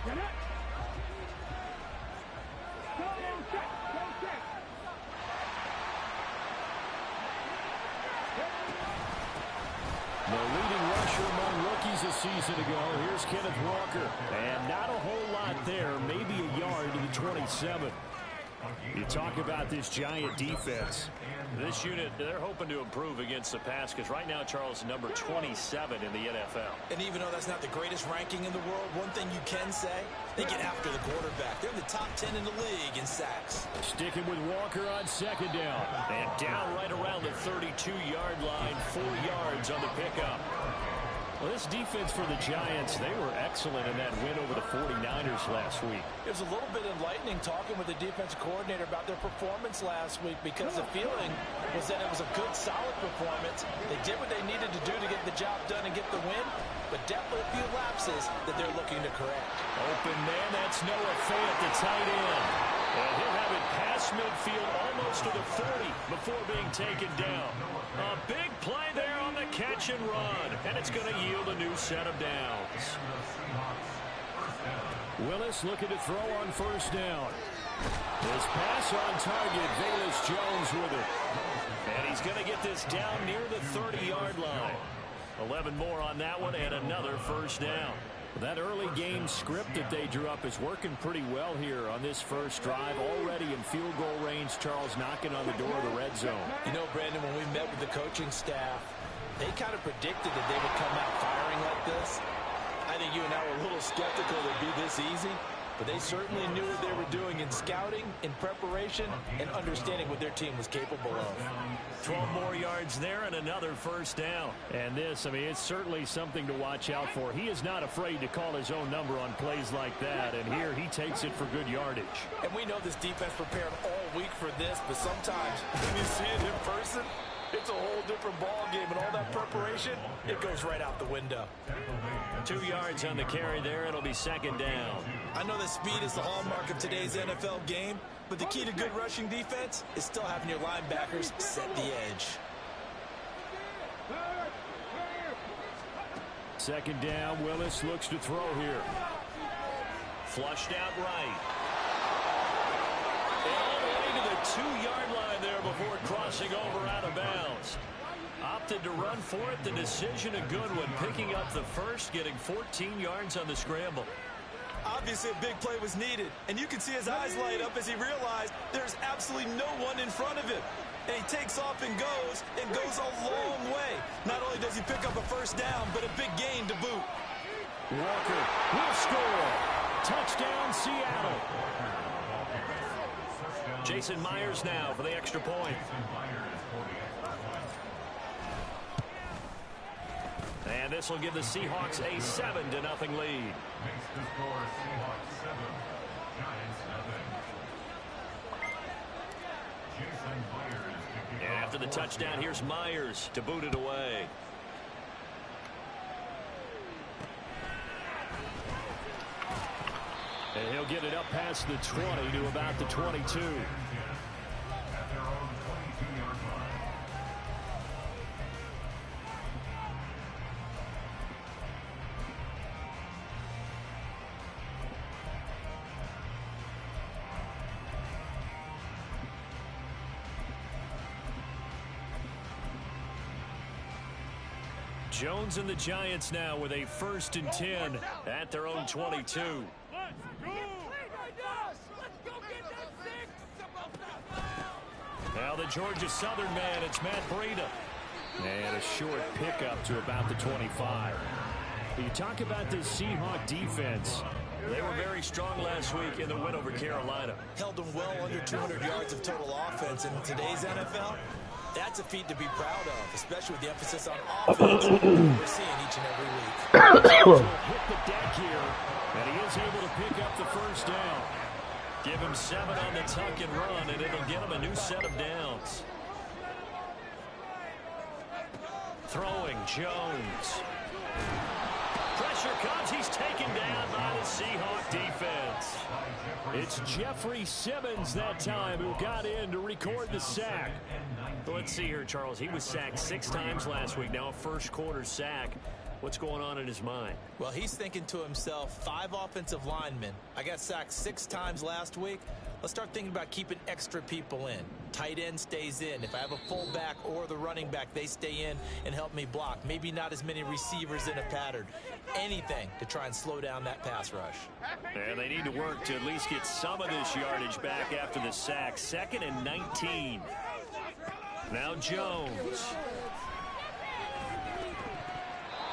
The leading rusher among rookies a season ago. Here's Kenneth Walker. And not a whole lot there. Maybe a yard to the 27. You talk about this Giant defense. This unit, they're hoping to improve against the pass because right now, Charles, number 27 in the NFL. And even though that's not the greatest ranking in the world, one thing you can say, they get after the quarterback. They're in the top 10 in the league in sacks. Sticking with Walker on second down. And down right around the 32-yard line, 4 yards on the pickup. Well, this defense for the Giants, they were excellent in that win over the 49ers last week. It was a little bit enlightening talking with the defensive coordinator about their performance last week because the feeling was that it was a good, solid performance. They did what they needed to do to get the job done and get the win, but definitely a few lapses that they're looking to correct. Open man, that's Noah Fant, the tight end. And he'll have it past midfield almost to the 40 before being taken down. A big play there on the catch and run, and it's going to yield a new set of downs. Willis looking to throw on first down. His pass on target, Velus Jones with it. And he's going to get this down near the 30-yard line. 11 more on that one and another first down. That early game script that they drew up is working pretty well here on this first drive. Already in field goal range, Charles knocking on the door of the red zone. You know, Brandon, when we met with the coaching staff, they kind of predicted that they would come out firing like this. I think you and I were a little skeptical it would be this easy, but they certainly knew what they were doing in scouting, in preparation, and understanding what their team was capable of. 12 more yards there and another first down. And this, I mean, it's certainly something to watch out for. He is not afraid to call his own number on plays like that, and here he takes it for good yardage. And we know this defense prepared all week for this, but sometimes when you see it in person, it's a whole different ball game, and all that preparation, it goes right out the window. 2 yards on the carry there. It'll be second down. I know that speed is the hallmark of today's NFL game, but the key to good rushing defense is still having your linebackers set the edge. Second down, Willis looks to throw here. Flushed out right. All the way to the 2-yard line there before crossing over out of bounds. Opted to run for it. The decision a good one. Picking up the first, getting 14 yards on the scramble. Obviously a big play was needed, and you can see his eyes light up as he realized there's absolutely no one in front of him. And he takes off and goes a long way. Not only does he pick up a first down, but a big gain to boot. Walker will score. Touchdown, Seattle. Jason Myers now for the extra point. And this will give the Seahawks a 7-0 lead. And after the touchdown, here's Myers to boot it away. And he'll get it up past the 20 to about the 22. Jones and the Giants now with a 1st and 10 at their own 22. Now the Georgia Southern man, it's Matt Breida. And a short pickup to about the 25. You talk about this Seahawk defense. They were very strong last week in the win over Carolina. Held them well under 200 yards of total offense. And in today's NFL, that's a feat to be proud of, especially with the emphasis on offense we're seeing each and every week. Will hit the deck here, and he is able to pick up the first down. Give him 7 on the tuck and run, and it'll get him a new set of downs. Throwing Jones. Pressure comes. He's taken down by the Seahawk defense. It's Jeffrey Simmons that time who got in to record the sack. Let's see here, Charles. He was sacked 6 times last week. Now a first quarter sack. What's going on in his mind? Well, he's thinking to himself, 5 offensive linemen. I got sacked 6 times last week. Let's start thinking about keeping extra people in. Tight end stays in. If I have a fullback or the running back, they stay in and help me block. Maybe not as many receivers in a pattern. Anything to try and slow down that pass rush. And they need to work to at least get some of this yardage back after the sack. 2nd and 19. Now Jones.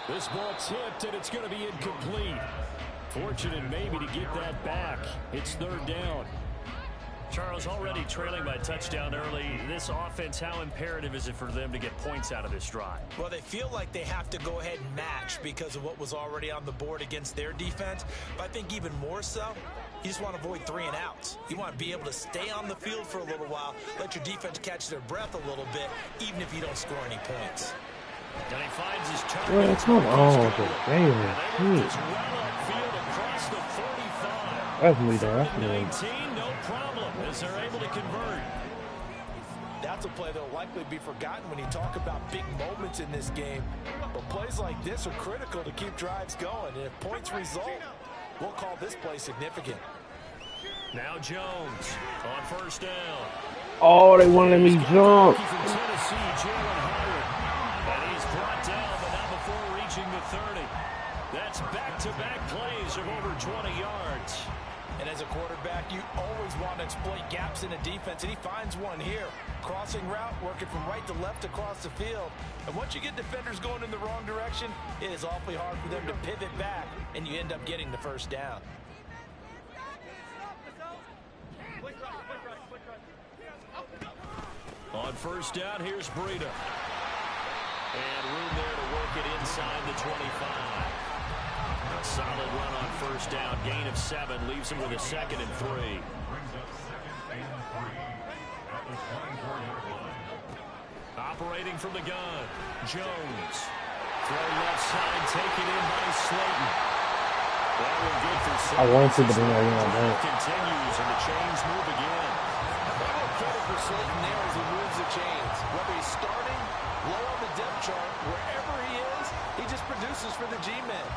This ball tipped, and it's going to be incomplete. Fortunate maybe to get that back. It's 3rd down. Charles, already trailing by a touchdown early. This offense, how imperative is it for them to get points out of this drive? Well, they feel like they have to go ahead and match because of what was already on the board against their defense. But I think even more so, you just want to avoid 3 and outs. You want to be able to stay on the field for a little while, let your defense catch their breath a little bit, even if you don't score any points. And he finds his target. Well, come on, damn. Across the 45. That's me there. 19, no problem, as they're able to convert. That's a play that'll likely be forgotten when you talk about big moments in this game. But plays like this are critical to keep drives going. And if points result, we'll call this play significant. Now Jones on 1st down. Oh, they won't let me jump. And he's brought down, but not before reaching the 30. That's back-to-back plays of over 20 yards. And as a quarterback, you always want to exploit gaps in a defense, and he finds one here. Crossing route, working from right to left across the field. And once you get defenders going in the wrong direction, it is awfully hard for them to pivot back, and you end up getting the 1st down. On 1st down, here's Breida. And room there to work it inside the 25. A solid run on 1st down. Gain of 7 leaves him with a 2nd and 3. Operating from the gun, Jones. Throw left side, taken in by Slayton. That one good for Slayton. I want to, but then I don't. Continues, and the chains move again. Credit for Slayton there as he moves the chains. Whether he's starting, low on the depth chart, wherever he is, he just produces for the G-men.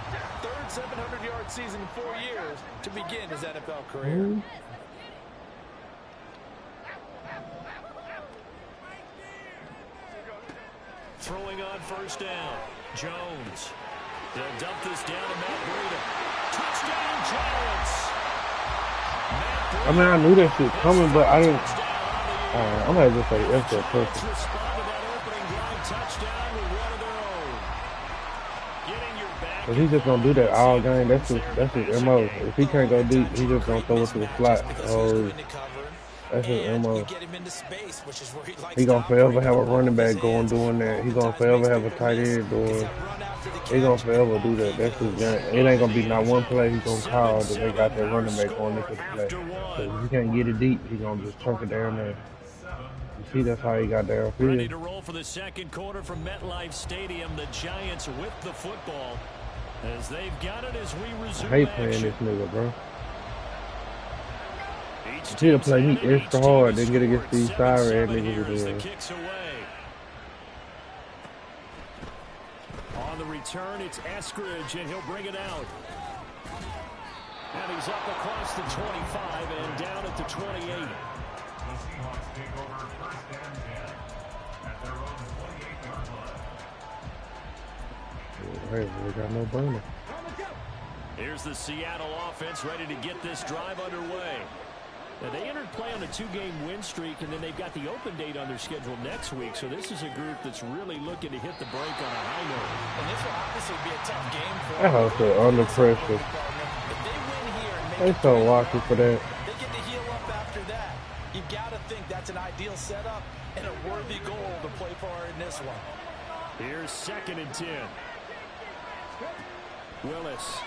3rd 700-yard season in 4 years to begin his NFL career. Throwing on 1st down, Jones. They'll dump this down to Matt Breida. Touchdown, Giants! I mean, I knew that shit coming, but I didn't. I'm going to just say that's that person. But he's just going to do that all game. That's his MO. If he can't go deep, he just going to throw it to the slot. Oh, that's his MO. He going to forever have a running back doing that. He going to forever have a tight end doing. He going to forever do that. That's his game. It ain't going to be not one play he going to call that they got that running back on this play. So if he can't get it deep, he going to just chuck it down there. See, that's how he got there. Ready to roll for the 2nd quarter from MetLife Stadium. The Giants with the football as they've got it as we resume. I hate playing this nigga, bro. He to play me extra hard, then get against these sorry ass niggas. On the return, it's Eskridge, and he'll bring it out. And he's up across the 25 and down at the 28. Hey, we got no burner. Here's the Seattle offense ready to get this drive underway. Now, they entered play on a 2-game win streak, and then they've got the open date on their schedule next week. So this is a group that's really looking to hit the break on a high note. And this will obviously be a tough game for them. That house under pressure. They so lucky for that. They get to heal up after that. You've got to think that's an ideal setup and a worthy goal to play for in this one. Here's 2nd and 10. Willis.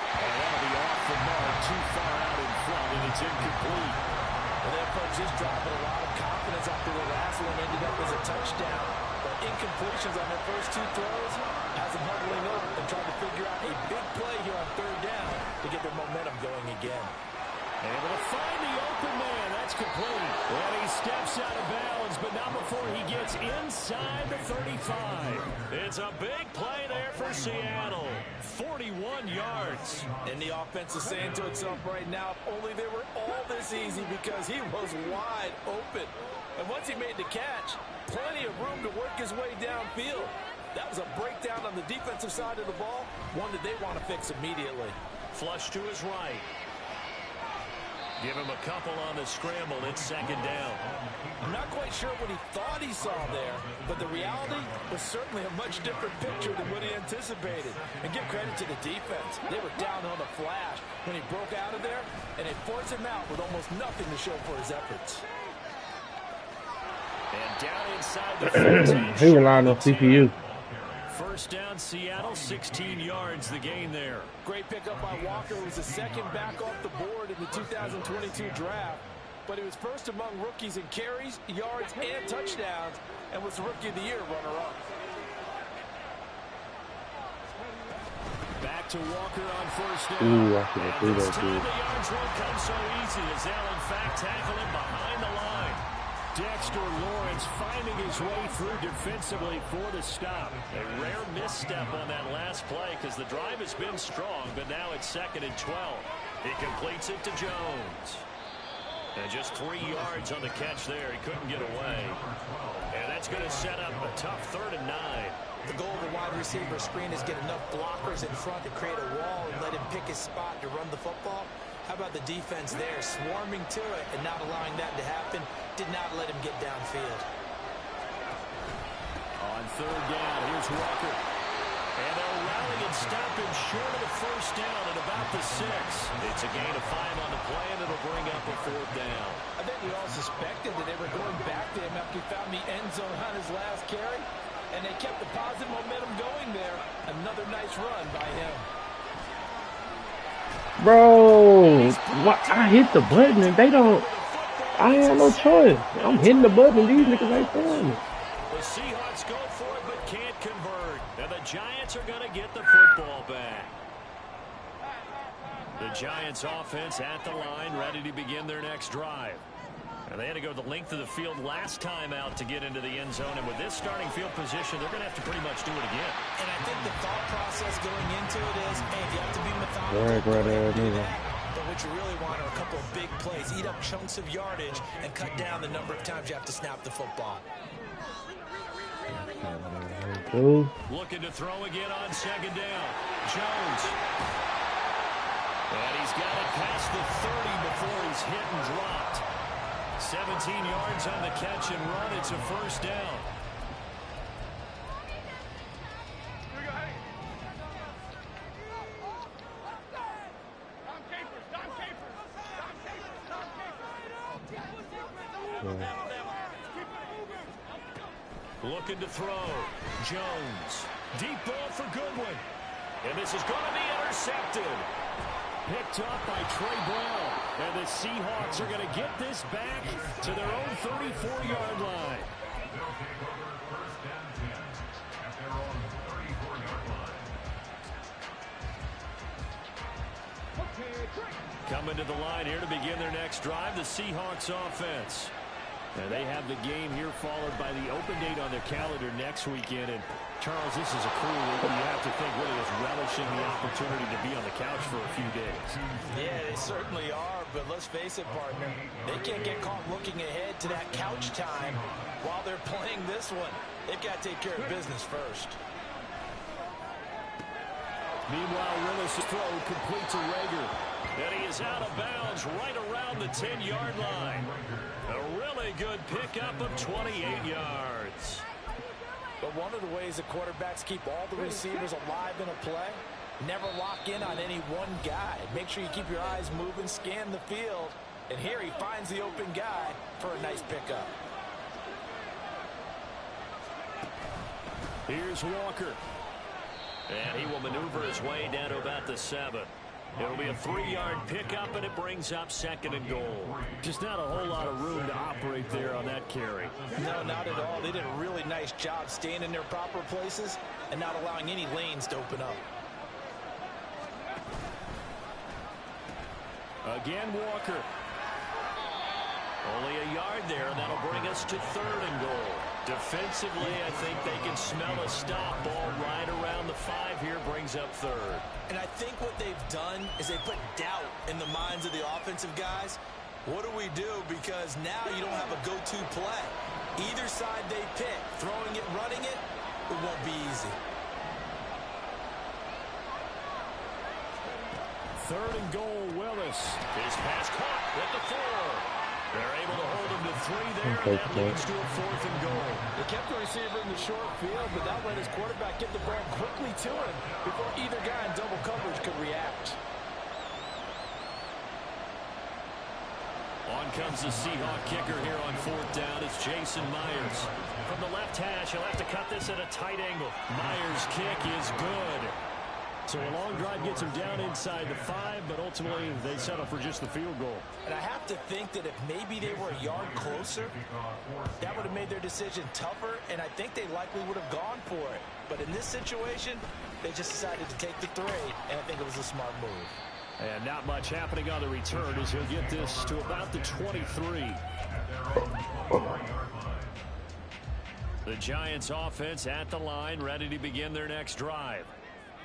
And that'll be off the mark, too far out in front, and it's incomplete. Well, they approach this drive with a lot of confidence after the last one ended up as a touchdown. But incompletions on their first 2 throws has them huddling over and trying to figure out a big play here on 3rd down to get their momentum going again. Able to find the open man. That's complete. And he's steps out of bounds, but not before he gets inside the 35. It's a big play there for Seattle. 41 yards. And the offense is saying to itself right now, if only they were all this easy, because he was wide open. And once he made the catch, plenty of room to work his way downfield. That was a breakdown on the defensive side of the ball, one that they want to fix immediately. Flush to his right. Give him a couple on the scramble. It's second down. I'm not quite sure what he thought he saw there, but the reality was certainly a much different picture than what he anticipated. And give credit to the defense. They were down on the flash when he broke out of there, and it forced him out with almost nothing to show for his efforts. And down inside the 14. He relying on CPU. First down, Seattle, 16 yards the gain there. Great pickup by Walker, who was the second back off the board in the 2022 draft. But he was first among rookies in carries, yards, and touchdowns, and was the Rookie of the Year runner-up. Back to Walker on first down. Ooh, I should have threw This that time dude. the yards won't come so easy as they'll in fact tackle him behind the line. Dexter Lawrence finding his way through defensively for the stop. A rare misstep on that last play because the drive has been strong, but now it's 2nd and 12. He completes it to Jones. And just 3 yards on the catch there. He couldn't get away. And that's going to set up a tough 3rd and 9. The goal of the wide receiver screen is get enough blockers in front to create a wall and let him pick his spot to run the football. How about the defense there, swarming to it and not allowing that to happen? Did not let him get downfield. On 3rd down, here's Walker. And they'll rally and stop him short of the first down at about the 6. It's a gain of 5 on the play, and it'll bring up a 4th down. I think we all suspected that they were going back to him after he found the end zone on his last carry, and they kept the positive momentum going there. Another nice run by him. Bro, what? I hit the button and they don't. I ain't have no choice. I'm hitting the button and these niggas ain't throwing it. The Seahawks go for it but can't convert. And the Giants are going to get the football back. The Giants offense at the line, ready to begin their next drive. And they had to go the length of the field last time out to get into the end zone. And with this starting field position, they're going to have to pretty much do it again. And I think the thought process going into it is, hey, you have to be methodical. But what you really want are a couple of big plays. Eat up chunks of yardage and cut down the number of times you have to snap the football. Looking to throw again on 2nd down. Jones. And he's got it past the 30 before he's hit and dropped. 17 yards on the catch and run. It's a 1st down. Looking to throw. Jones. Deep ball for Goodwin. And this is going to be intercepted. Picked up by Trey Brown. And the Seahawks are going to get this back to their own 34-yard line. Coming to the line here to begin their next drive, the Seahawks offense. And they have the game here followed by the open date on their calendar next weekend. And Charles, this is a crew that you have to think really is relishing the opportunity to be on the couch for a few days. Yeah, they certainly are, but let's face it, partner. They can't get caught looking ahead to that couch time while they're playing this one. They've got to take care of business first. Meanwhile, Willis' throw complete to Rager. And he is out of bounds right around the 10-yard line. A really good pickup of 28 yards. But one of the ways the quarterbacks keep all the receivers alive in a play, never lock in on any one guy. Make sure you keep your eyes moving, scan the field. And here he finds the open guy for a nice pickup. Here's Walker. And he will maneuver his way down to about the 7. It'll be a 3-yard pickup, and it brings up 2nd and goal. Just not a whole lot of room to operate there on that carry. No, not at all. They did a really nice job staying in their proper places and not allowing any lanes to open up. Again, Walker. Only a yard there, and that'll bring us to 3rd and goal. Defensively, I think they can smell a stop. Ball right around the 5 here, brings up 3rd. And I think what they've done is they put doubt in the minds of the offensive guys. What do we do? Because now you don't have a go-to play. Either side they pick, throwing it, running it, it won't be easy. 3rd and goal, Willis. His pass caught with the 4. They're able to hold him to 3 there, and that leads to a 4th and goal. They kept the receiver in the short field, but that let his quarterback get the ball quickly to him before either guy in double coverage could react. On comes the Seahawk kicker here on 4th down. It's Jason Myers. From the left hash, he'll have to cut this at a tight angle. Myers' kick is good. So a long drive gets him down inside the 5, but ultimately they settle for just the field goal. And I have to think that if maybe they were a yard closer, that would have made their decision tougher, and I think they likely would have gone for it. But in this situation, they just decided to take the 3, and I think it was a smart move. And not much happening on the return as he'll get this to about the 23. The Giants offense at the line, ready to begin their next drive.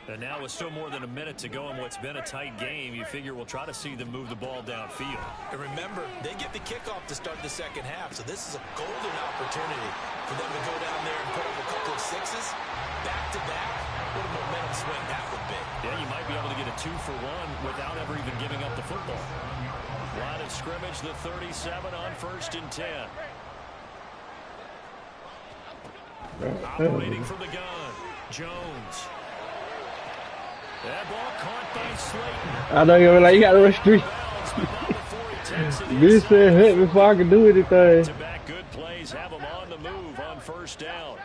And now with still more than a minute to go in what's been a tight game, you figure we'll try to see them move the ball downfield. And remember, they get the kickoff to start the second half, so this is a golden opportunity for them to go down there and put up a couple of 6s back-to-back. What a momentum swing that would be. Yeah, you might be able to get a 2-for-1 without ever even giving up the football. Line of scrimmage, the 37 on 1st and 10. Operating from the gun, Jones. That ball caught by Slayton. I know you're like, you got to rush 3. This said hit before I can do anything. Back good plays have him on the move on 1st down.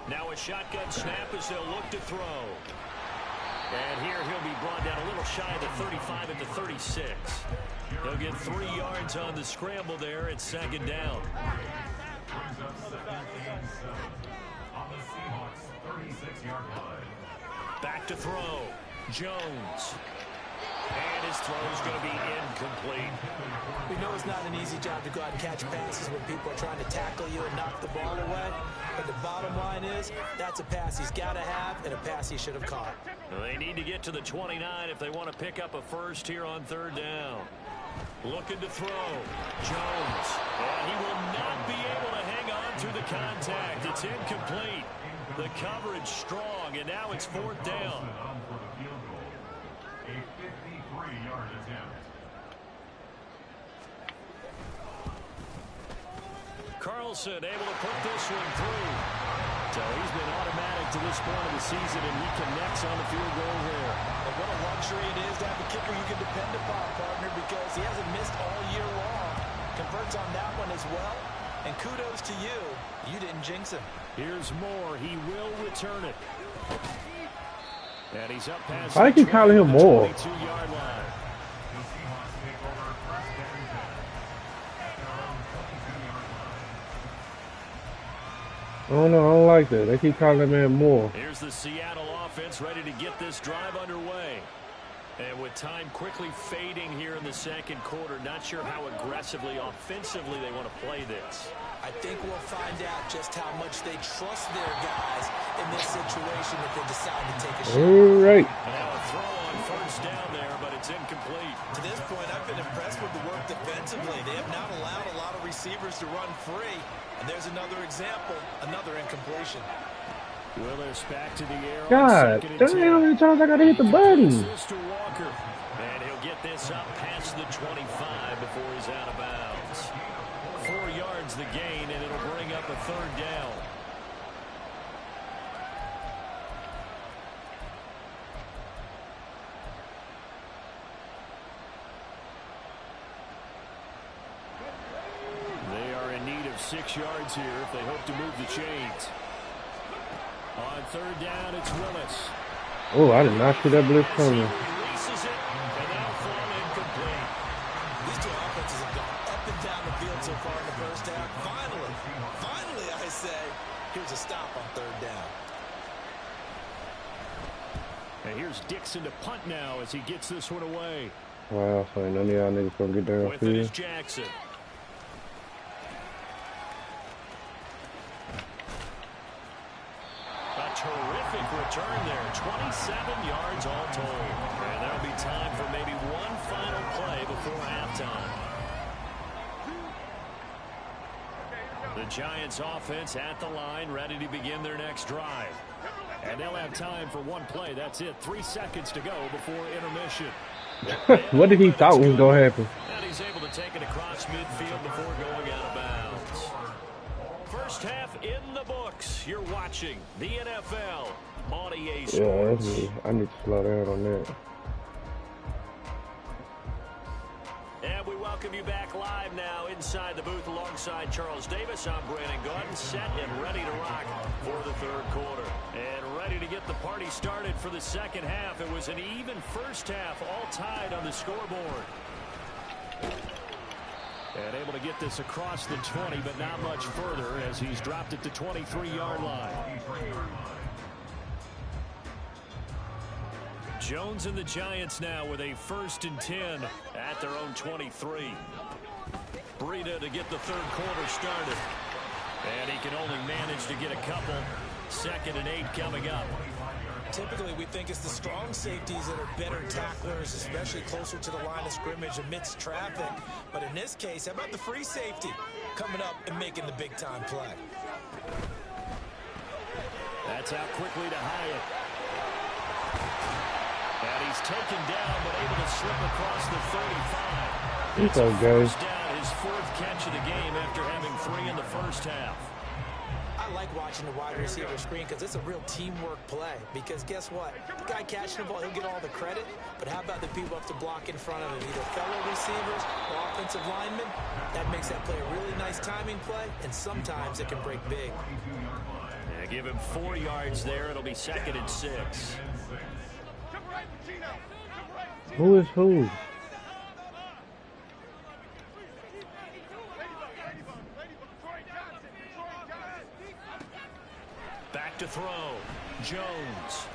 Now a shotgun snap as they'll look to throw. And here he'll be brought down a little shy of the 35 at the 36. He'll get 3 yards on the scramble there at 2nd down. Back to throw. Jones. And his throw is going to be incomplete. We know it's not an easy job to go out and catch passes when people are trying to tackle you and knock the ball away. But the bottom line is, that's a pass he's got to have and a pass he should have caught. They need to get to the 29 if they want to pick up a first here on 3rd down. Looking to throw. Jones. And he will not be able to hang on through the contact. It's incomplete. The coverage strong, and now it's 4th down. Carlson able to put this one through. So he's been automatic to this point of the season, and he connects on the field goal there. And what a luxury it is to have a kicker you can depend upon, partner, because he hasn't missed all year long. Converts on that one as well. And kudos to you. You didn't jinx him. Here's Moore. He will return it. And he's up past I keep calling him Moore. 22-yard line. I don't know. I don't like that. They keep calling that man Moore. Here's the Seattle offense ready to get this drive underway. And with time quickly fading here in the 2nd quarter, not sure how aggressively, offensively they want to play this. I think we'll find out just how much they trust their guys in this situation if they decide to take a shot. All right. Now a throw on 1st down there, but it's incomplete. To this point, I've been impressed with the work defensively. They have not allowed a lot of receivers to run free. And there's another example, another incompletion. Willis back to the air. God, damn, how many times I got to hit the button? And he'll get this up past the 25 before he's out of bounds. 4 yards the gain, and it'll bring up a 3rd down. They are in need of 6 yards here if they hope to move the chains. On 3rd down, it's Willis. Oh, I did not see that blitz coming. Releases it, and now throw incomplete. These 2 offenses have gone up and down the field so far in the 1st half. Finally, I say, here's a stop on 3rd down. And here's Dixon to punt now as he gets this one away. Wow, so none of y'all niggas gonna get With it is downfield. Jackson. A terrific return there. 27 yards all told. And there'll be time for maybe one final play before halftime. The Giants offense at the line, ready to begin their next drive. And they'll have time for one play. That's it. 3 seconds to go before intermission. What did he thought was gonna happen? And he's able to take it across midfield before going out of bounds. First half in the books. You're watching the NFL on EA Sports. Yeah, that's me. I need to slow down on that. And we welcome you back live now inside the booth alongside Charles Davis. I'm Brandon Gordon, set and ready to rock for the third quarter. And ready to get the party started for the second half. It was an even first half, all tied on the scoreboard. And able to get this across the 20, but not much further as he's dropped it to 23-yard line. Jones and the Giants now with a 1st and 10 at their own 23. Breida to get the third quarter started. And he can only manage to get a couple. 2nd and 8 coming up. Typically, we think it's the strong safeties that are better tacklers, especially closer to the line of scrimmage amidst traffic. But in this case, how about the free safety coming up and making the big-time play? That's out quickly to Hyatt. And he's taken down, but able to slip across the 35. It's okay. First down, his 4th catch of the game after having 3 in the first half. I like watching the wide receiver screen because it's a real teamwork play. Because guess what? The guy catching the ball, he'll get all the credit. But how about the people up to block in front of him? Either fellow receivers or offensive linemen. That makes that play a really nice timing play. And sometimes it can break big. Yeah, give him 4 yards there. It'll be 2nd and 6. Who is who? Back to throw. Jones.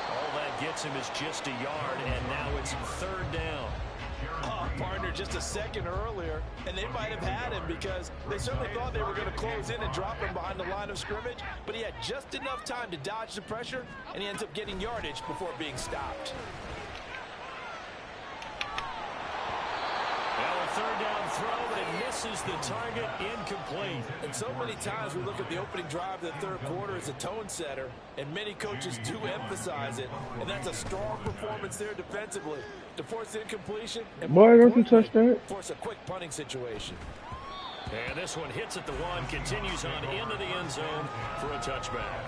All that gets him is just a yard, and now it's 3rd down. Oh, partner, just a second earlier, and they might have had him because they certainly thought they were going to close in and drop him behind the line of scrimmage, but he had just enough time to dodge the pressure, and he ends up getting yardage before being stopped. Well, a 3rd down throw, but it misses the target, incomplete. And so many times we look at the opening drive of the third quarter as a tone setter, and many coaches do emphasize it, and that's a strong performance there defensively to force incompletion and Boy, don't you touch that. force a quick punting situation. And this one hits at the 1, continues on into the end zone for a touchback.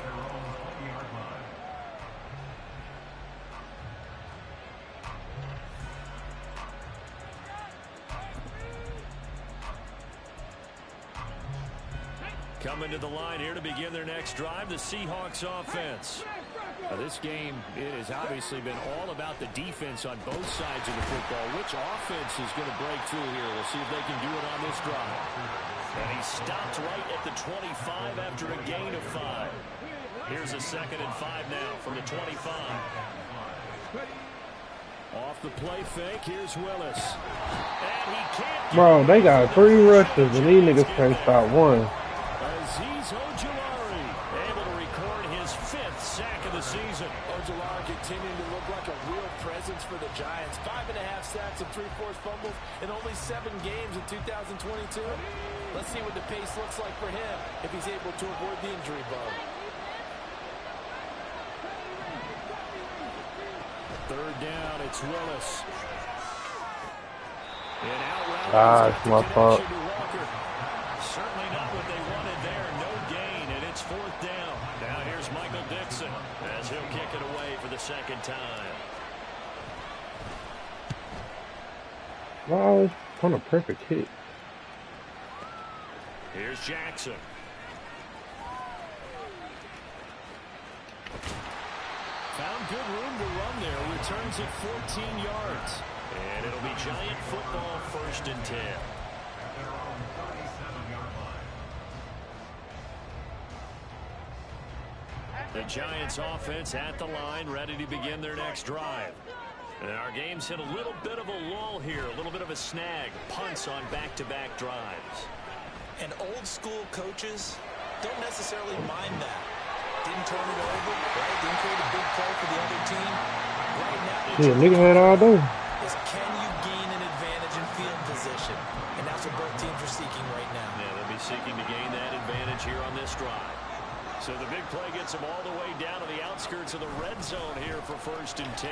Coming to the line here to begin their next drive, the Seahawks offense. This game, it has obviously been all about the defense on both sides of the football. Which offense is going to break through here? We'll see if they can do it on this drive. And he stopped right at the 25 after a gain of 5. Here's a 2nd and 5 now from the 25. Off the play fake, here's Willis. And he can't. Bro, they got 3 rushes and these niggas can't stop one. Azeez Ojulari Able to record his 5th sack of the season. Ojulari continuing to look like a real presence for the Giants. 5.5 sacks and 3 forced fumbles in only 7 games in 2022. Let's see what the pace looks like for him if he's able to avoid the injury bug. 3rd down, it's Willis. And out route, It's my fault. certainly not what they wanted there. No gain, and it's 4th down. Now here's Michael Dixon as he'll kick it away for the 2nd time. Wow, it's on a perfect hit. Here's Jackson. Found good room to run there. Returns it 14 yards. And it'll be Giant football, 1st and 10. The Giants offense at the line, ready to begin their next drive. And our game's hit a little bit of a lull here, a little bit of a snag. Punts on back-to-back drives. And old-school coaches don't necessarily mind that. Didn't turn it over, right? Didn't create a big play for the other team. Right now, Yeah, nigga had all day. Is can you gain an advantage in field position? And that's what both teams are seeking right now. Yeah, they'll be seeking to gain that advantage here on this drive. So the big play gets them all the way down to the outskirts of the red zone here for 1st and 10.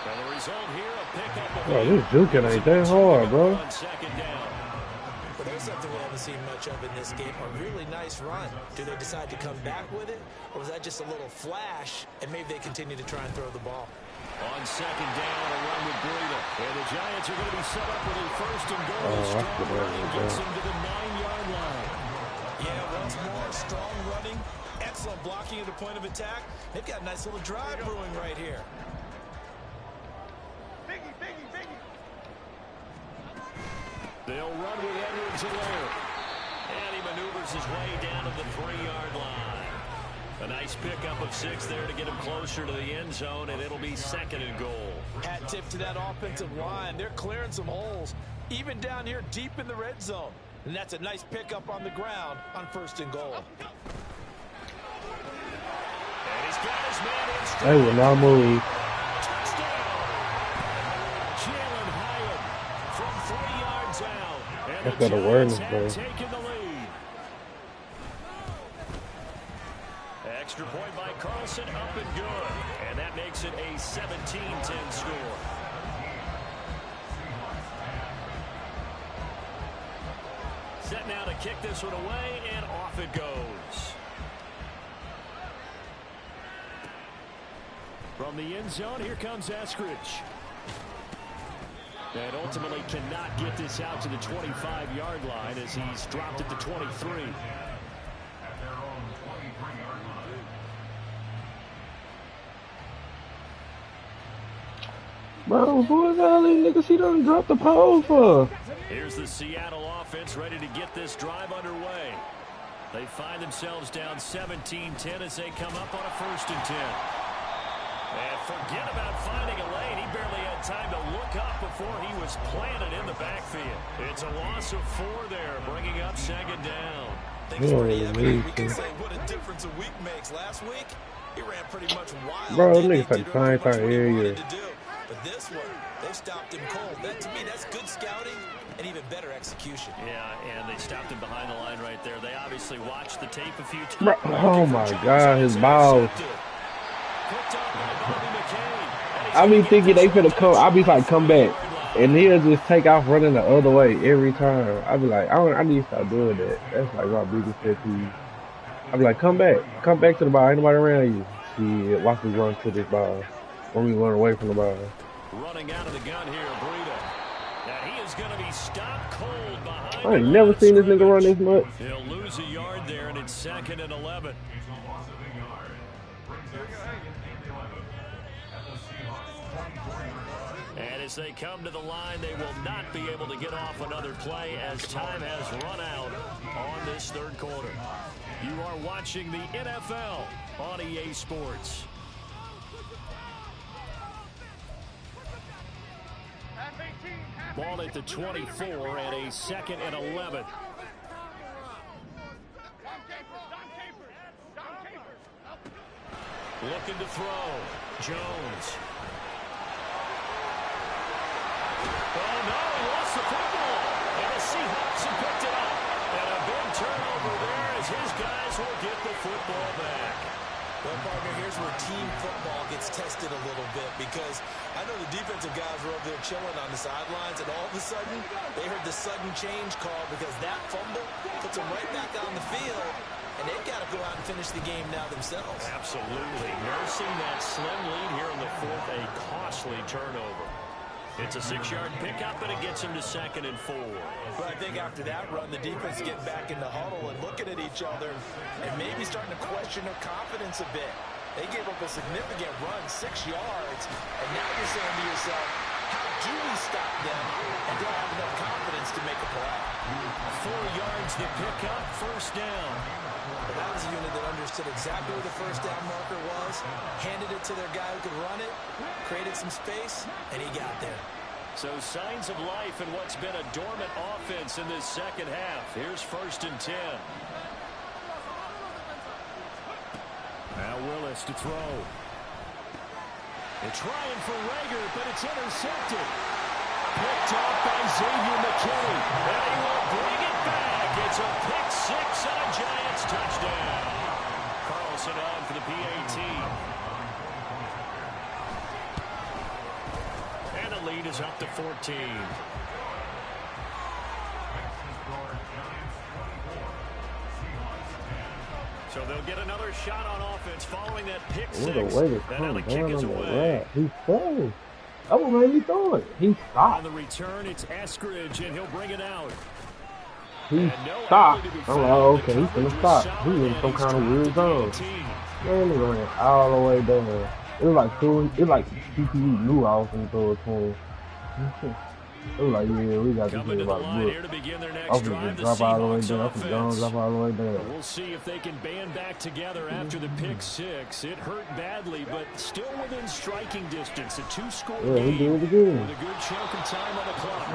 And the result here, a pickup of Bro, this juking ain't that hard, bro. on 2nd down. But there's something we haven't seen much of in this game, a really nice run. Do they decide to come back with it, or was that just a little flash, and maybe they continue to try and throw the ball? On 2nd down, a run with Breida. And the Giants are going to be set up with a 1st and goal. Strong running gets them to the 9-yard line. Yeah, once more, strong running, excellent blocking at the point of attack. They've got a nice little drive brewing right here. They'll run with Edwards and Laird. And he maneuvers his way down to the 3-yard line. A nice pickup of 6 there to get him closer to the end zone, and it'll be 2nd and goal. Hat tip to that offensive line. They're clearing some holes, even down here deep in the red zone. And that's a nice pickup on the ground on 1st and goal. And he's got his man in straight. They will not move. Jalen Hyatt from 3 yards out. And That's the got awareness, Giants bro. have taken the lead. Extra point by Carlson, up and good. And that makes it a 17-10 score. Set now to kick this one away, and off it goes. From the end zone, here comes Eskridge. And ultimately cannot get this out to the 25-yard line as he's dropped at the 23. Bro, who is all these niggas he done dropped the pole for? Here's the Seattle offense ready to get this drive underway. They find themselves down 17-10 as they come up on a 1st and 10. And forget about finding a lane. He barely had time to look up before he was planted in the backfield. It's a loss of 4 there, bringing up 2nd down. Things pretty evident. We can say what a difference a week makes. Last week, he ran pretty much wild. Bro, niggas had the same thing every year. But this one, they stopped him cold. That, to me, that's good scouting and even better execution. Yeah, and they stopped him behind the line right there. They obviously watched the tape a few times. Bro, oh my God, his balls. I be thinking they finna come. I be like, come back. And he'll just take off running the other way every time. I be like, I need to stop doing that. That's like my biggest pet peeve. I be like, come back. Come back to the ball. Ain't nobody around you. Shit, watch me run to this ball. When we run away from the ball. Running out of the gun here, Breida. Now he is going to be stopped cold behind. I ain't never seen this nigga run this much. He'll lose a yard there, and it's 2nd and 11. And as they come to the line, they will not be able to get off another play as time has run out on this 3rd quarter. You are watching the NFL on EA Sports. Ball at the 24 and a 2nd and 11. Looking to throw. Jones. Oh, no, he lost the football. And the Seahawks have picked it up. And a big turnover there as his guys will get the football back. Well, partner, here's where team football gets tested a little bit because I know the defensive guys were over there chilling on the sidelines, and all of a sudden, they heard the sudden change call because that fumble puts them right back on the field, and they've got to go out and finish the game now themselves. Absolutely. Nursing that slim lead here in the 4th, a costly turnover. It's a 6-yard pickup, and it gets him to 2nd and 4. But I think after that run, the defense getting back in the huddle and looking at each other and maybe starting to question their confidence a bit. They gave up a significant run, 6 yards, and now you're saying to yourself, how do we stop them, and do I have enough confidence to make a play? 4 yards to pick up, first down. But that was a unit that understood exactly where the first down marker was, handed it to their guy who could run it, created some space, and he got there. So signs of life in what's been a dormant offense in this second half. Here's 1st and 10. Now Willis to throw. They're trying for Rager, but it's intercepted. Picked off by Xavier McKinney. And he will bring it back. It's a pick 6 and a Giants touchdown. Carlson on for the PAT. And the lead is up to 14. So they'll get another shot on offense following that pick 6. What a way to And come now the down kick is on the away. rat. He fell. That what made me throw it. He On stopped. the return, it's Eskridge, and he'll bring it out. He stopped. I'm like, oh, okay, he's gonna stop. He was in some kind of weird zone. Man, he ran all the way down. It was like CPU knew I was gonna throw it to him. It was like, yeah, we got to Coming get to the about line good. here to begin their I next was drive. gonna The drop all the way Seahawks down. I was gonna drop all the way down. We'll see if they can band back together after the pick 6. It hurt badly, but still within striking distance. A 2-score Yeah, he game did it again. with a good chunk of time on the clock.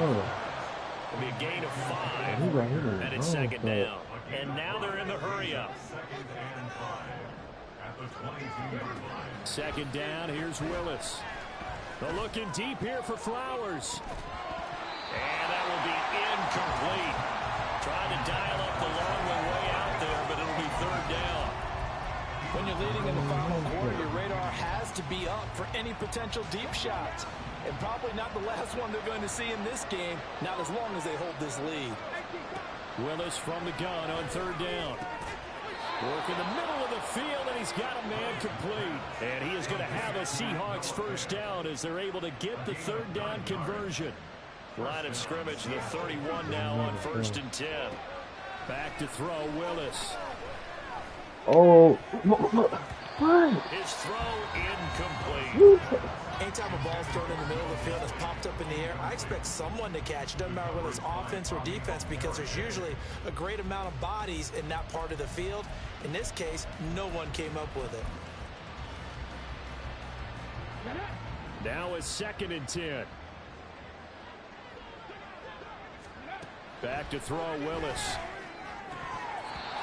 It'll be a gain of 5, He got hit in the and it's wrong 2nd spot. down. And now they're in the hurry-up. 2nd down, here's Willis. They're looking deep here for Flowers. And that will be incomplete. Trying to dial up the long way out there, but it'll be 3rd down. When you're leading in the final quarter, your radar has to be up for any potential deep shots. And probably not the last one they're going to see in this game, not as long as they hold this lead. Willis from the gun on 3rd down. Work in the middle of the field, and he's got a man complete. And he is going to have a Seahawks 1st down as they're able to get the 3rd down conversion. Line of scrimmage, the 31 now on 1st and 10. Back to throw, Willis. Oh, what? His throw incomplete. Anytime a ball's thrown in the middle of the field that's popped up in the air, I expect someone to catch. It doesn't matter whether it's offense or defense, because there's usually a great amount of bodies in that part of the field. In this case, no one came up with it. Now it's 2nd and 10. Back to throw, Willis.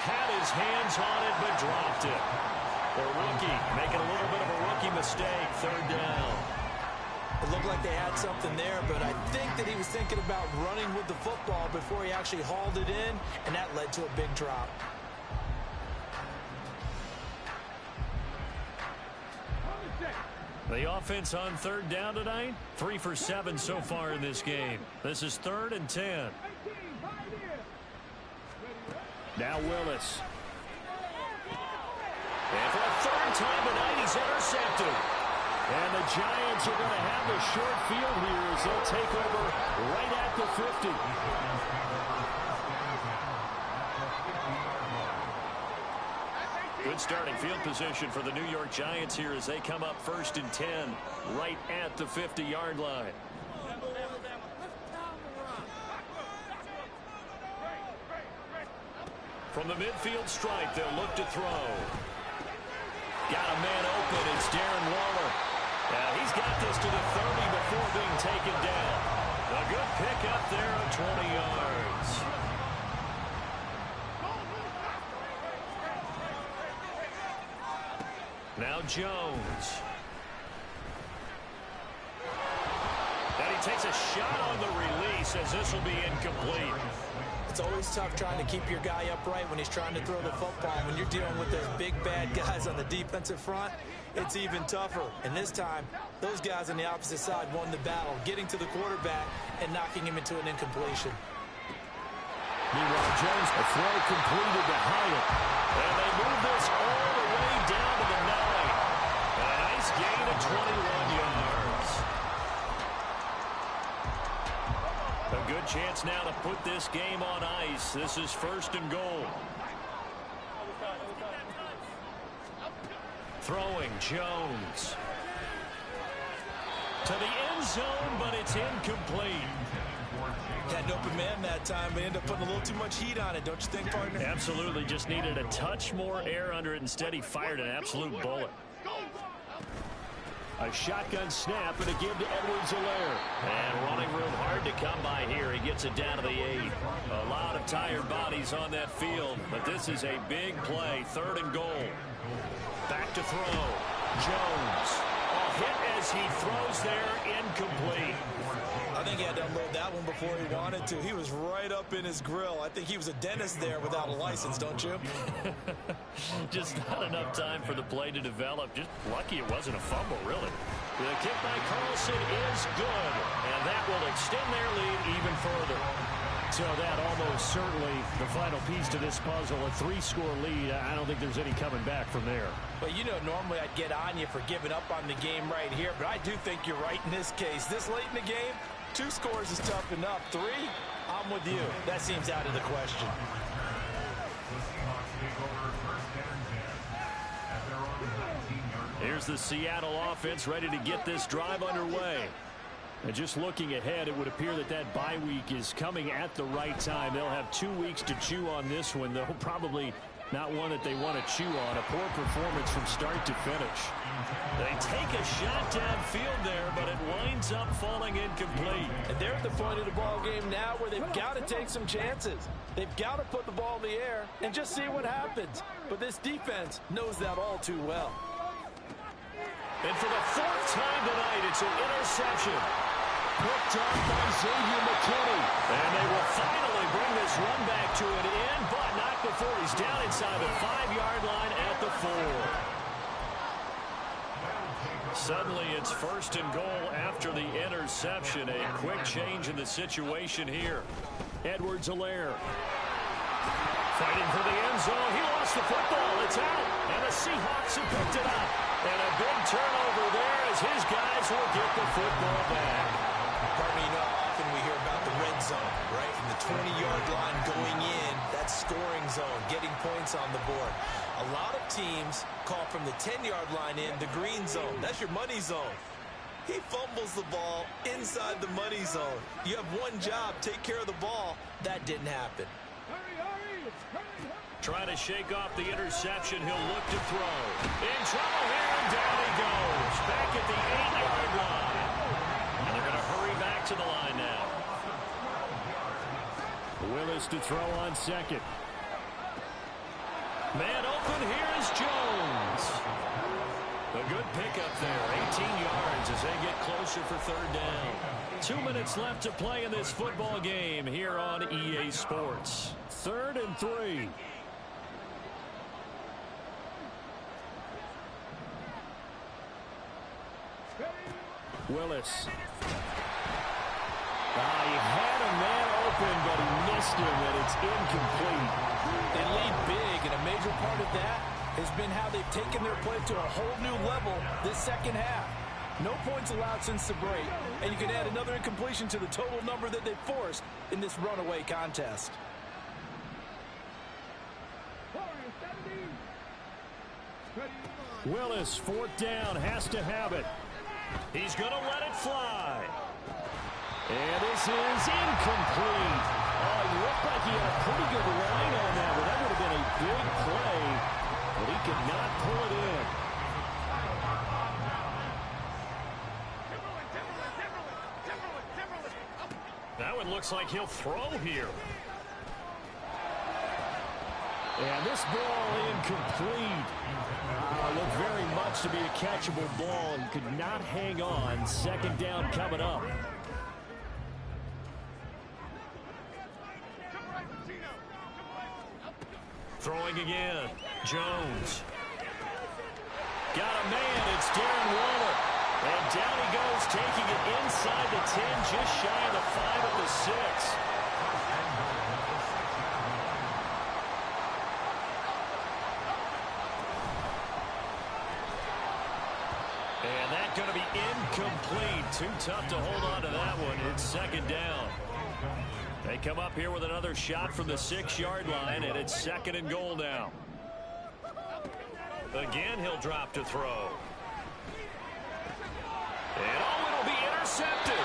Had his hands on it, but dropped it. The rookie making a little bit of a rookie mistake. 3rd down. It looked like they had something there, but I think that he was thinking about running with the football before he actually hauled it in, and that led to a big drop. The offense on 3rd down tonight, 3 for 7 so far in this game. This is 3rd and 10. Now Willis. And for a 3rd time tonight, he's intercepted. And the Giants are going to have the short field here as they'll take over right at the 50. Good starting field position for the New York Giants here as they come up 1st and 10 right at the 50-yard line. From the midfield stripe, they'll look to throw. Got a man open. It's Darren Waller. He's got this to the 30 before being taken down. A good pick up there of 20 yards. Now Jones. And he takes a shot on the release as this will be incomplete. It's always tough trying to keep your guy upright when he's trying to throw the football. When you're dealing with those big, bad guys on the defensive front, it's even tougher. And this time, those guys on the opposite side won the battle, getting to the quarterback and knocking him into an incompletion. Meanwhile, Jones, a throw completed to Hyatt. And they move this all the way down to the 9. A nice gain of 21 yards. A good chance now to put this game on ice. This is 1st and goal. Throwing, Jones. To the end zone, but it's incomplete. Had an open man that time, but ended up putting a little too much heat on it, don't you think, partner? Absolutely, just needed a touch more air under it. Instead, he fired an absolute bullet. A shotgun snap and a give to Edwards-Helaire. And running room hard to come by here. He gets it down to the 8. A lot of tired bodies on that field, but this is a big play. 3rd and goal. Back to throw. Jones. A hit as he throws there, incomplete. I think he had to unload that one before he wanted to. He was right up in his grill. I think he was a dentist there without a license, don't you? Just not enough time for the play to develop. Just lucky it wasn't a fumble, really. The kick by Carlson is good, and that will extend their lead even further. So that almost certainly the final piece to this puzzle, a 3-score lead. I don't think there's any coming back from there. But you know, normally I'd get on you for giving up on the game right here, but I do think you're right in this case. This late in the game, 2 scores is tough enough. 3, I'm with you. That seems out of the question. Here's the Seattle offense ready to get this drive underway. And just looking ahead, it would appear that that bye week is coming at the right time. They'll have 2 weeks to chew on this one, though probably not one that they want to chew on. A poor performance from start to finish. They take a shot downfield there, but it winds up falling incomplete. And they're at the point of the ball game now where they've got to take some chances. They've got to put the ball in the air and just see what happens. But this defense knows that all too well. And for the 4th time tonight, it's an interception. Picked up by Xavier McKinney. And they will finally bring this run back to an end, but not before he's down inside the 5-yard line at the 4. Suddenly it's 1st and goal after the interception. A quick change in the situation here. Edwards-Helaire. Fighting for the end zone. He lost the football. It's out. And the Seahawks have picked it up. And a big turnover there as his guys will get the football back. Partner, you know how often we hear about the red zone, right? From the 20-yard line going in, that scoring zone, getting points on the board. A lot of teams call from the 10-yard line in the green zone. That's your money zone. He fumbles the ball inside the money zone. You have one job, take care of the ball. That didn't happen. Trying to shake off the interception. He'll look to throw. In trouble here, and down he goes. Back at the 8-yard line. And they're going to hurry back to the line now. Willis to throw on 2nd. Man open, here is Jones. A good pickup there, 18 yards as they get closer for 3rd down. 2 minutes left to play in this football game here on EA Sports. 3rd and 3. Willis. He had a man open, but he missed him, and it's incomplete. They lead big, and a major part of that has been how they've taken their play to a whole new level this second half. No points allowed since the break, and you can add another incompletion to the total number that they've forced in this runaway contest. Willis, 4th down, has to have it. He's going to let it fly. And this is incomplete. Oh, he looked like he had a pretty good line on that, but that would have been a big play, but he could not pull it in. That one looks like he'll throw here. And this ball incomplete. Looked very much to be a catchable ball and could not hang on. 2nd down coming up. Throwing again. Jones. Got a man. It's Darren Waller. And down he goes, taking it inside the 10, just shy of the 5 of the 6. And that's going to be incomplete. Too tough to hold on to that one. It's 2nd down. They come up here with another shot from the 6-yard line, and it's 2nd and goal now. Again, he'll drop to throw. And oh, it'll be intercepted.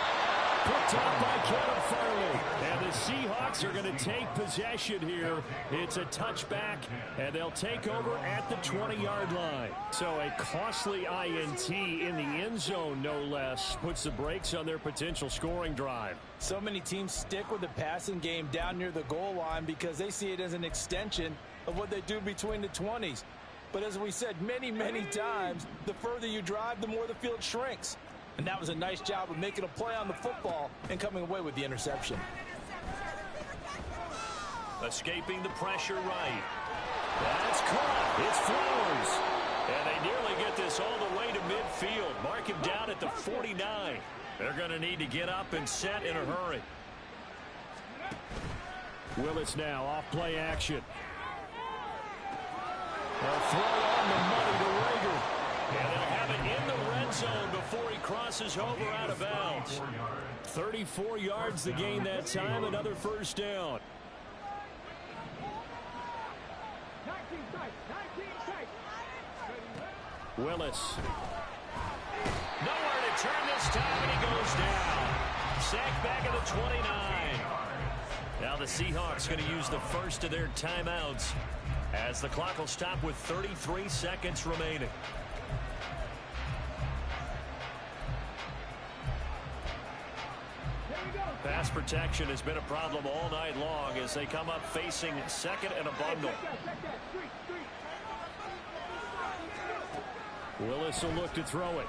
Picked up by Caleb Farley. And the Seahawks are going to take possession here. It's a touchback, and they'll take over at the 20-yard line. So a costly INT in the end zone, no less, puts the brakes on their potential scoring drive. So many teams stick with the passing game down near the goal line because they see it as an extension of what they do between the 20s. But as we said many, many times, the further you drive, the more the field shrinks. And that was a nice job of making a play on the football and coming away with the interception. Escaping the pressure right. That's caught. It's Flowers. And they nearly get this all the way to midfield. Mark him down at the 49. They're going to need to get up and set in a hurry. Willis now off play action. A throw on the money to Rager. And they'll have it in the red zone before he crosses over out of bounds. 34 yards to gain that time. Another first down. Willis. Nowhere to turn this time, and he goes down. Sacked back at the 29. Now the Seahawks going to use the first of their timeouts as the clock will stop with 33 seconds remaining. Pass protection has been a problem all night long as they come up facing second and a bundle. Willis will look to throw it.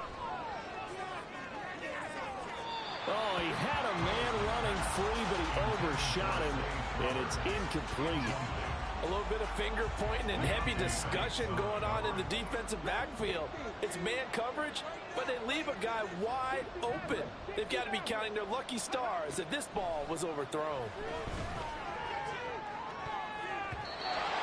Oh, he had a man running free, but he overshot him, and it's incomplete. A little bit of finger pointing and heavy discussion going on in the defensive backfield. It's man coverage, but they leave a guy wide open. They've got to be counting their lucky stars that this ball was overthrown.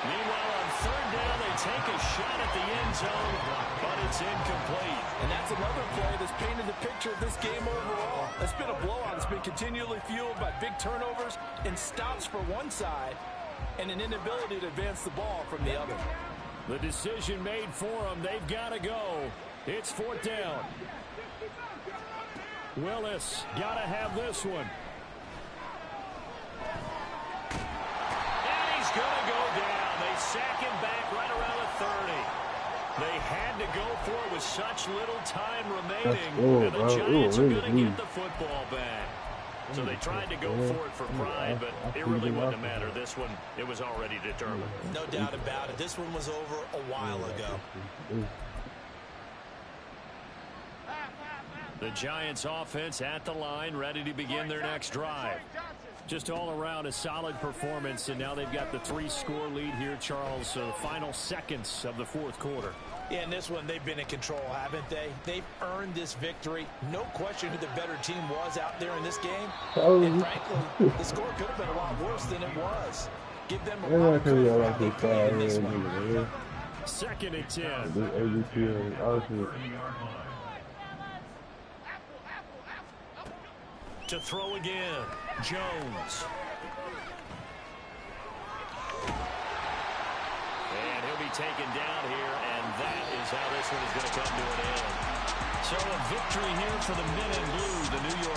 Meanwhile, on third down, they take a shot at the end zone, but it's incomplete. And that's another play that's painted the picture of this game overall. It's been a blowout. It's been continually fueled by big turnovers and stops for one side and an inability to advance the ball from the other. The decision made for them. They've got to go. It's fourth down. Willis got to have this one. And he's going to go down. They sack him back right around the 30. They had to go for it with such little time remaining. And the Giants are going to get the football back. So they tried to go for it for pride, but it really wouldn't have mattered. This one, it was already determined. No doubt about it. This one was over a while ago. The Giants offense at the line, ready to begin their next drive. Just all around a solid performance, and now they've got the 3-score lead here, Charles. So the final seconds of the fourth quarter. Yeah, in this one, they've been in control, haven't they? They've earned this victory. No question who the better team was out there in this game. And frankly, the score could have been a lot worse than it was. Give them a lot of credit for how they played in this one. Second and 10. To throw again, Jones. And he'll be taken down here, and that is how this one is going to come to an end. So a victory here for the men in blue, the New York